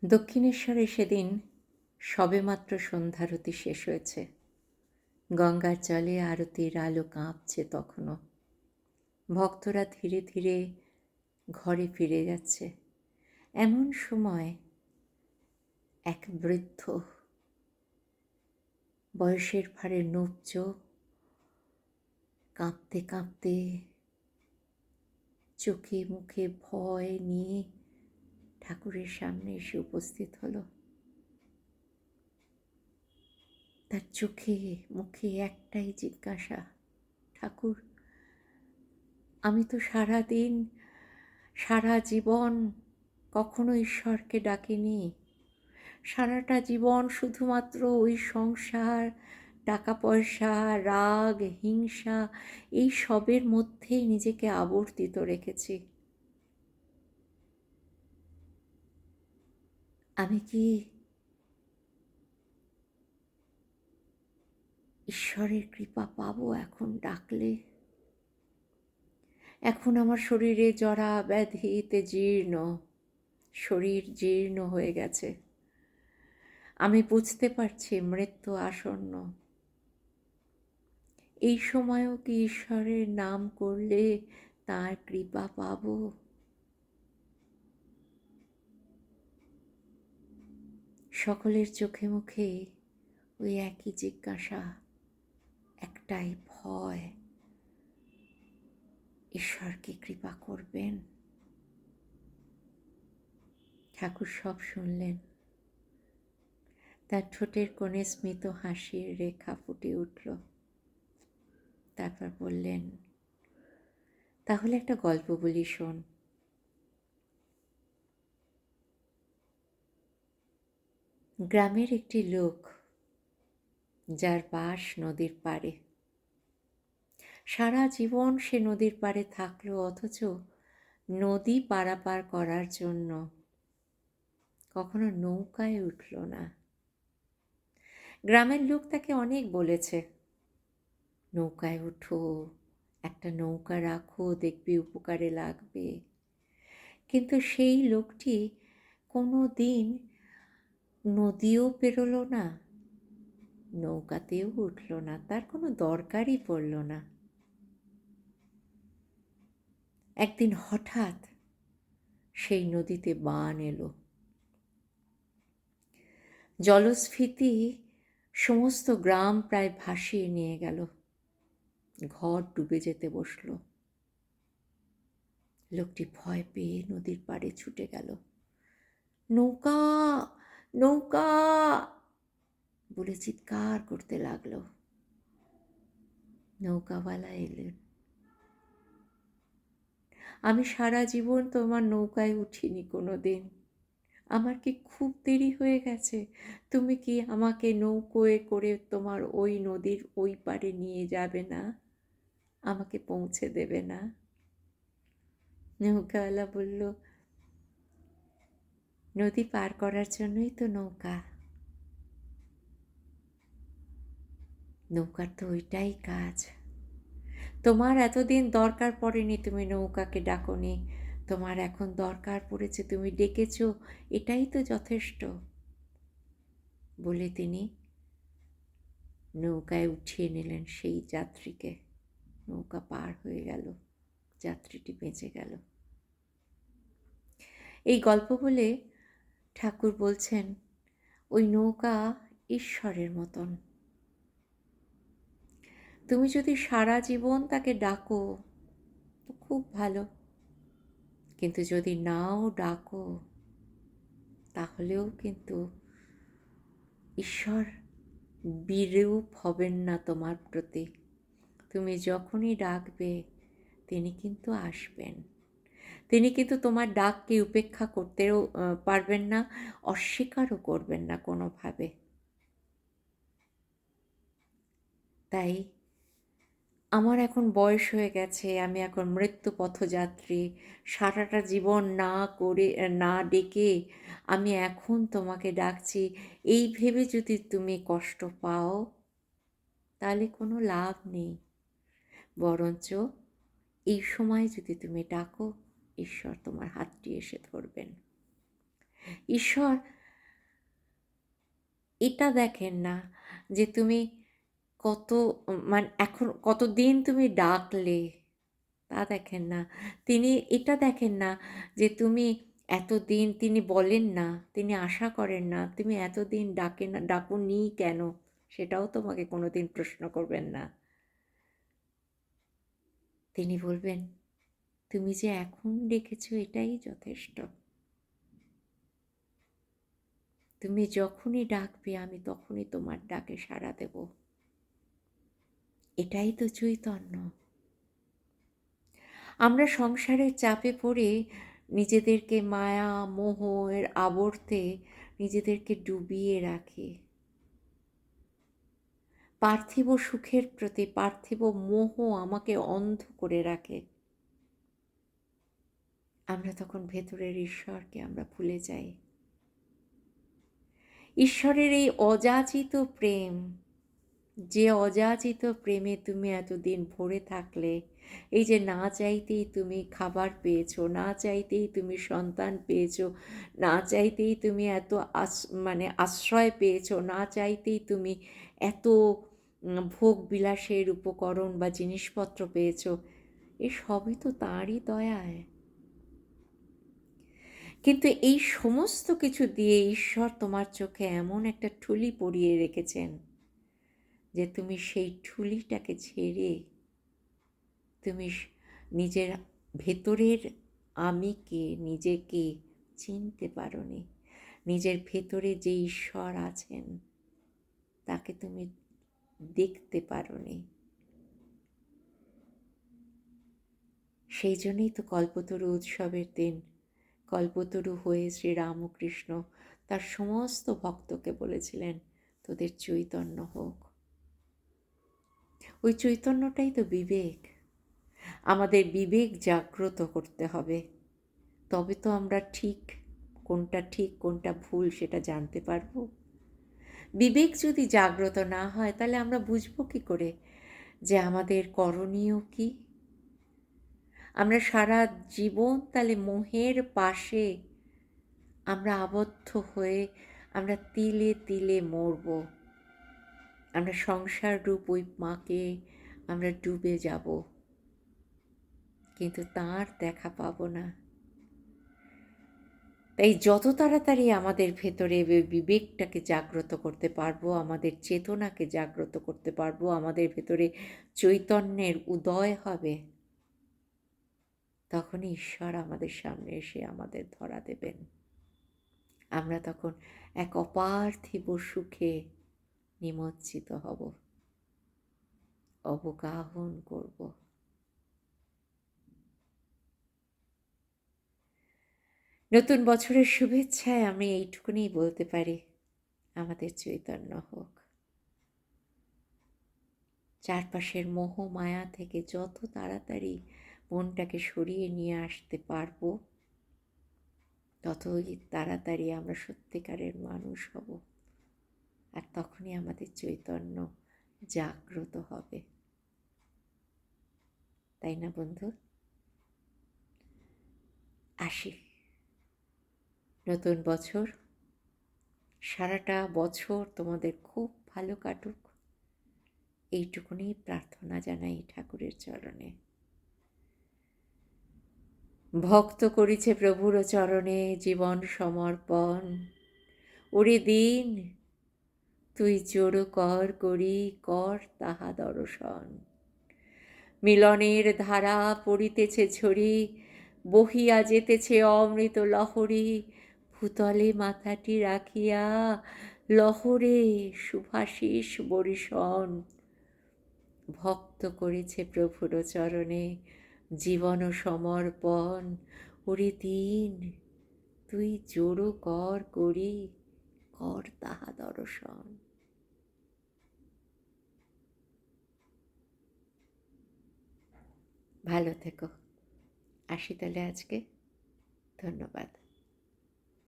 দক্ষিণেশ্বরে সেদিন সবেমাত্র সন্ধ্যারতি শেষ হয়েছে। গঙ্গার জলে আরতির আলো কাঁপছে তখনও। ভক্তরা ধীরে ধীরে ঘরে ফিরে যাচ্ছে। এমন সময় এক বৃদ্ধ, বয়সের ভারে নুপ চোখ, কাঁপতে কাঁপতে, চোখে মুখে ভয় নিয়ে ঠাকুরের সামনে এসে উপস্থিত হলো। তার চোখে মুখে একটাই জিজ্ঞাসা, ঠাকুর, আমি তো সারাদিন সারা জীবন কখনো ঈশ্বরকে ডাকিনি। সারাটা জীবন শুধুমাত্র ওই সংসার, টাকা পয়সা, রাগ, হিংসা এই সবের মধ্যেই নিজেকে আবর্তিত রেখেছি। আমি কি ঈশ্বরের কৃপা পাবো এখন ডাকলে? এখন আমার শরীরে জরা ব্যাধিতে জীর্ণ, শরীর জীর্ণ হয়ে গেছে। আমি বুঝতে পারছি মৃত্যু আসন্ন। এই সময়ও কি ঈশ্বরের নাম করলে তার কৃপা পাব? সকলের চোখে মুখে ওই একই জিজ্ঞাসা, একটাই ভয়, ঈশ্বর কি কৃপা করবেন? ঠাকুর সব শুনলেন। তার ঠোঁটের কোণে স্মিত হাসির রেখা ফুটে উঠল। তারপর বললেন, তাহলে একটা গল্প বলি, শোন। গ্রামের একটি লোক, যার বাস নদীর পাড়ে। সারা জীবন সে নদীর পাড়ে থাকলো, অথচ নদী পারাপার করার জন্য কখনো নৌকায় উঠল না। গ্রামের লোক তাকে অনেক বলেছে, নৌকায় উঠো, একটা নৌকা রাখো, দেখবি উপকারে লাগবে। কিন্তু সেই লোকটি কোনো দিন নদীও পেরোলো না, নৌকাতেও উঠল না, তার কোনো দরকারই পড়ল না। একদিন হঠাৎ সেই নদীতে বান এলো। জলস্ফীতি সমস্ত গ্রাম প্রায় ভাসিয়ে নিয়ে গেল। ঘর ডুবে যেতে বসল। লোকটি ভয় পেয়ে নদীর পাড়ে ছুটে গেল। নৌকা, নৌকা বলে চিৎকার করতে লাগলো। নৌকাওয়ালা এলেন। আমি সারা জীবন তোমার নৌকায় উঠিনি কোনো দিন। আমার কি খুব দেরি হয়ে গেছে? তুমি কি আমাকে নৌকোয় করে তোমার ওই নদীর ওই পারে নিয়ে যাবে না? আমাকে পৌঁছে দেবে না? নৌকাওয়ালা বলল, নদী পার করার জন্যই তো নৌকা। নৌকার তো ওইটাই কাজ। তোমার এতদিন দরকার পড়েনি, তুমি নৌকাকে ডাকোনি। তোমার এখন দরকার পড়েছে, তুমি ডেকেছো, এটাই তো যথেষ্ট। বলে তিনি নৌকায় উঠিয়ে নিলেন সেই যাত্রীকে। নৌকা পার হয়ে গেল, যাত্রীটি বেঁচে গেল। এই গল্প বলে ঠাকুর বলছেন, ওই নৌকা ঈশ্বরের মতন। তুমি যদি সারা জীবন তাকে ডাকো তো খুব ভালো, কিন্তু যদি নাও ডাকো তাহলেও কিন্তু ঈশ্বর বিরূপ হবেন না তোমার প্রতি। তুমি যখনই ডাকবে তিনি কিন্তু আসবেন। তিনি কিন্তু তোমার ডাককে উপেক্ষা করতেও পারবেন না, অস্বীকারও করবেন না কোনোভাবে। তাই আমার এখন বয়স হয়ে গেছে, আমি এখন মৃত্যু পথযাত্রী। সারাটা জীবন না করে না ডেকে আমি এখন তোমাকে ডাকছি, এই ভেবে যদি তুমি কষ্ট পাও তাহলে কোনো লাভ নেই। বরঞ্চ এই সময় যদি তুমি ডাকো, ঈশ্বর তোমার হাতটি এসে ধরবেন। ঈশ্বর এটা দেখেন না যে তুমি কত মানে এখন কতদিন তুমি ডাকলে, তা দেখেন না। তিনি এটা দেখেন না যে তুমি এতদিন, তিনি বলেন না, তিনি আশা করেন না, তুমি এতদিন ডাকুনি কেন? সেটাও তোমাকে কোনোদিন প্রশ্ন করবেন না। তিনি বলবেন, তুমি যে এখন ডেকেছো এটাই যথেষ্ট। তুমি যখনই ডাকবে আমি তখনই তোমার ডাকে সাড়া দেব। এটাই তো চৈতন্য। আমরা সংসারের চাপে পড়ে নিজেদেরকে মায়া মোহ এর আবর্তে নিজেদেরকে ডুবিয়ে রাখি। পার্থিব সুখের প্রতি পার্থিব মোহ আমাকে অন্ধ করে রাখে। আমরা তখন ভেতরের ঈশ্বরকে আমরা ভুলে যাই। ঈশ্বরের এই অযাচিত প্রেম, যে অযাচিত প্রেমে তুমি এতদিন ভরে থাকলে, এই যে না চাইতেই তুমি খাবার পেয়েছো, না চাইতেই তুমি সন্তান পেয়েছো, না চাইতেই তুমি এত মানে আশ্রয় পেয়েছো, না চাইতেই তুমি এত ভোগ বিলাসের উপকরণ বা জিনিসপত্র পেয়েছো, এ সবই তো তাঁরই দয়ায়। কিন্তু এই সমস্ত কিছু দিয়ে ঈশ্বর তোমার চোখে এমন একটা ঠুলি পরিয়ে রেখেছেন যে তুমি সেই ঠুলিটাকে ছেড়ে তুমি নিজের ভেতরের আমিকে, নিজেকে চিনতে পারোনি। নিজের ভেতরে যে ঈশ্বর আছেন তাকে তুমি দেখতে পারোনি। সেই জন্যই তো কল্পতরু উৎসবের দিন কল্পতরু হয়ে শ্রীরামকৃষ্ণ তার সমস্ত ভক্তকে বলেছিলেন, তোদের চৈতন্য হোক। ওই চৈতন্যটাই তো বিবেক। আমাদের বিবেক জাগ্রত করতে হবে, তবে তো আমরা ঠিক কোনটা ভুল সেটা জানতে পারবো। বিবেক যদি জাগ্রত না হয় তাহলে আমরা বুঝবো কী করে যে আমাদের করণীয় কী? আমরা সারা জীবন তাহলে মোহের পাশে আমরা আবদ্ধ হয়ে আমরা তিলে তিলে মরব। আমরা সংসার রূপ ওই মাকে আমরা ডুবে যাব, কিন্তু তার দেখা পাবো না। তাই যত তাড়াতাড়ি আমাদের ভেতরে বিবেকটাকে জাগ্রত করতে পারবো, আমাদের চেতনাকে জাগ্রত করতে পারবো, আমাদের ভেতরে চৈতন্যের উদয় হবে, তখনই ঈশ্বর আমাদের সামনে এসে আমাদের ধরা দেবেন। আমরা তখন এক অপার্থিব সুখে নিমজ্জিত হব, অবগাহন করব। নতুন বছরের শুভেচ্ছায় আমি এইটুকুনি বলতে পারি, আমাদের চৈতন্য হোক। চারপাশের মোহ মায়া থেকে যত তাড়াতাড়ি মনটাকে সরিয়ে নিয়ে আসতে পারবো, ততই তাড়াতাড়ি আমরা সত্যিকারের মানুষ হব, আর তখনই আমাদের চৈতন্য জাগ্রত হবে। তাই না বন্ধু? আসি, নতুন বছর, সারাটা বছর তোমাদের খুব ভালো কাটুক, এইটুকুনি প্রার্থনা জানাই ঠাকুরের চরণে। ভক্ত করিছে প্রভুর চরণে জীবন সমর্পণ, ওরে দিন তুই জোড় কর করি কর তাহা দর্শন। মিলনের ধারা পড়িতেছে ঝরি, বহিয়া যেতেছে অমৃত লহরী, ভূতলে মাথাটি রাখিয়া লহরে শুভাশিস বরিশন। ভক্ত করেছে প্রভুর চরণে জীবন সমর্পণ, ওরে দিন তুই জোড় কর করি কর তাহা দর্শন। ভালো থেকো। আসি তাহলে আজকে। ধন্যবাদ।